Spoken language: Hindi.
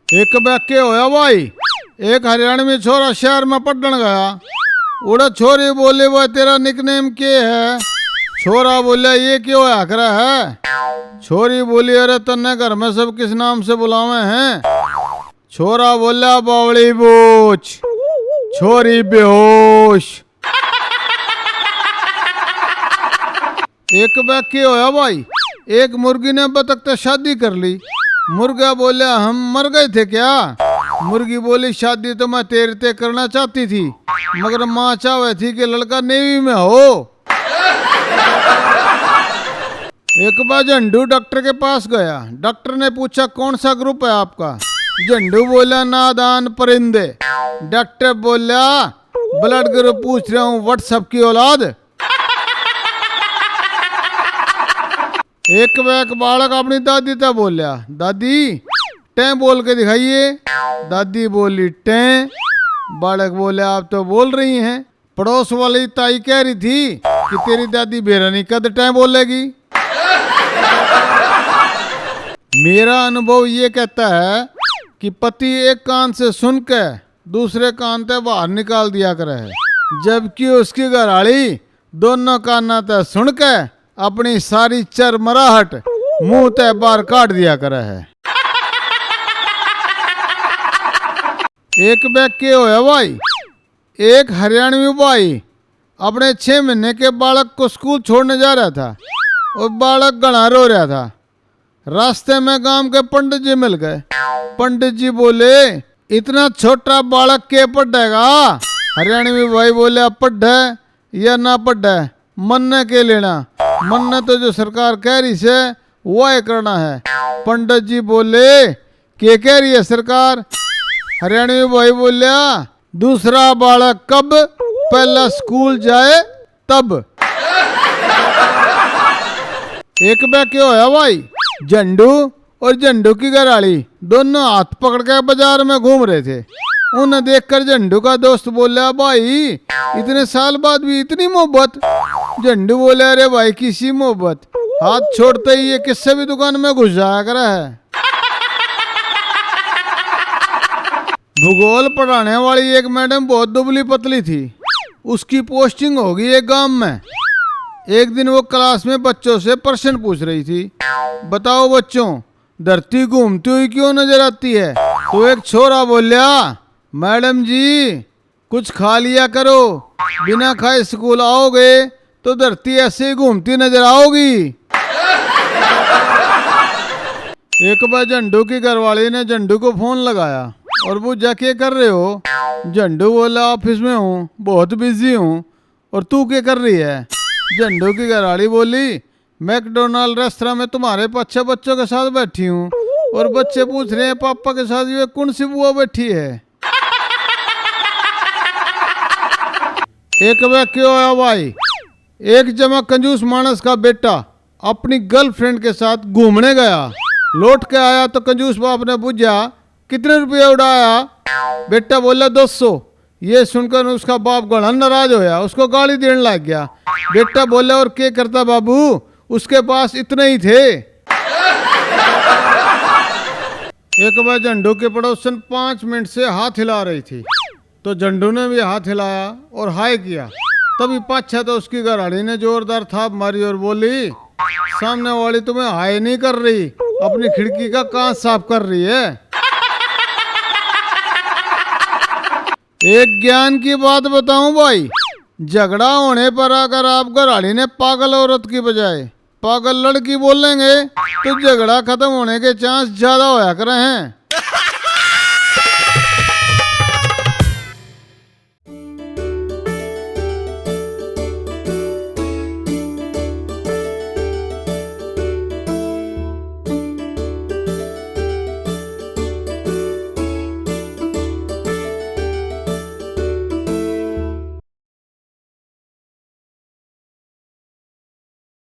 एक बैके होया भाई, एक हरियाणवी छोरा शहर में पढ़ने गया। उड़ा छोरी बोले वह तेरा निकनेम क्या है? छोरा बोला ये क्यों होया करा है? छोरी बोली अरे तन्ने घर में सब किस नाम से बुलावे हैं? छोरा बोला बावली बूच। छोरी बेहोश। एक बैके होया भाई, एक मुर्गी ने बतख से शादी कर ली। मुर्गा बोला हम मर गए थे क्या? मुर्गी बोली शादी तो मैं तेरे ते करना चाहती थी, मगर माँ चाहे थी कि लड़का नेवी में हो। एक बार झंडू डॉक्टर के पास गया। डॉक्टर ने पूछा कौन सा ग्रुप है आपका? झंडू बोला नादान परिंदे। डॉक्टर बोला ब्लड ग्रुप पूछ रहा हूँ, व्हाट्सएप की औलाद। एक वैक बालक अपनी दादी तक बोलिया दादी टें बोल के दिखाइए। दादी बोली टें। बालक बोले आप तो बोल रही हैं। पड़ोस वाली ताई कह रही थी कि तेरी दादी बेरानी कद टें बोलेगी। मेरा अनुभव ये कहता है कि पति एक कान से सुन के दूसरे कान से बाहर निकाल दिया करे, जबकि उसकी घरवाली दोनों कानों से सुन के अपनी सारी चरमराहट मुंह ते बाहर काट दिया करे है। एक बैके होया भाई, एक हरियाणवी भाई अपने 6 महीने के बालक को स्कूल छोड़ने जा रहा था और बालक घना रो रहा था। रास्ते में गांव के पंडित जी मिल गए। पंडित जी बोले इतना छोटा बालक के पढ़ेगा? हरियाणवी भाई बोले अब पढ़े या ना पढ़े, मन के लेना, मन तो जो सरकार कह रही से वह करना है। पंडित जी बोले क्या कह रही है सरकार? हरियाणवी भाई बोलिया दूसरा बालक कब, पहला स्कूल जाए तब। एक बैके होया भाई, झंडू और झंडू की घरवाली दोनों हाथ पकड़ के बाजार में घूम रहे थे। उन्हें देखकर झंडू का दोस्त बोला भाई इतने साल बाद भी इतनी मोहब्बत। झंडू बोले अरे भाई किसी मोहब्बत, हाथ छोड़ते ही ये किससे भी दुकान में घुस जाया करा है। भूगोल पढ़ाने वाली एक मैडम बहुत दुबली पतली थी। उसकी पोस्टिंग होगी एक गांव में। एक दिन वो क्लास में बच्चों से प्रश्न पूछ रही थी, बताओ बच्चों धरती घूमती हुई क्यों नजर आती है? तो एक छोरा बोलिया मैडम जी कुछ खा लिया करो, बिना खाए स्कूल आओगे तो धरती ऐसे ही घूमती नजर आओगी। एक बार झंडू की घरवाली ने झंडू को फोन लगाया और पूछा क्या कर रहे हो? झंडू बोला ऑफिस में हूँ, बहुत बिजी हूँ। और तू क्या कर रही है? झंडू की घरवाली बोली मैकडोनाल्ड रेस्टोरेंट में तुम्हारे 5 बच्चों के साथ बैठी हूँ और बच्चे पूछ रहे हैं पापा के साथ ये कौन सी बुआ बैठी है। एक वाक्य होया भाई, एक जमा कंजूस मानस का बेटा अपनी गर्लफ्रेंड के साथ घूमने गया। लौट के आया तो कंजूस बाप ने पूछा कितने रुपये उड़ाया? बेटा बोला 200। ये सुनकर उसका बाप बड़ा नाराज होया, उसको गाली देने लग गया। बेटा बोला और क्या करता बाबू, उसके पास इतने ही थे। एक बार झंडू के पड़ोसन 5 मिनट से हाथ हिला रही थी तो झंडू ने भी हाथ हिलाया और हाय किया। तभी पाछा तो उसकी घरवाली ने जोरदार थाप मारी और बोली सामने वाली तुम्हें हाय नहीं कर रही, अपनी खिड़की का कांच साफ कर रही है। एक ज्ञान की बात बताऊं भाई, झगड़ा होने पर अगर आप घरवाली ने पागल औरत की बजाय पागल लड़की बोलेंगे तो झगड़ा खत्म होने के चांस ज्यादा होया करे हैं।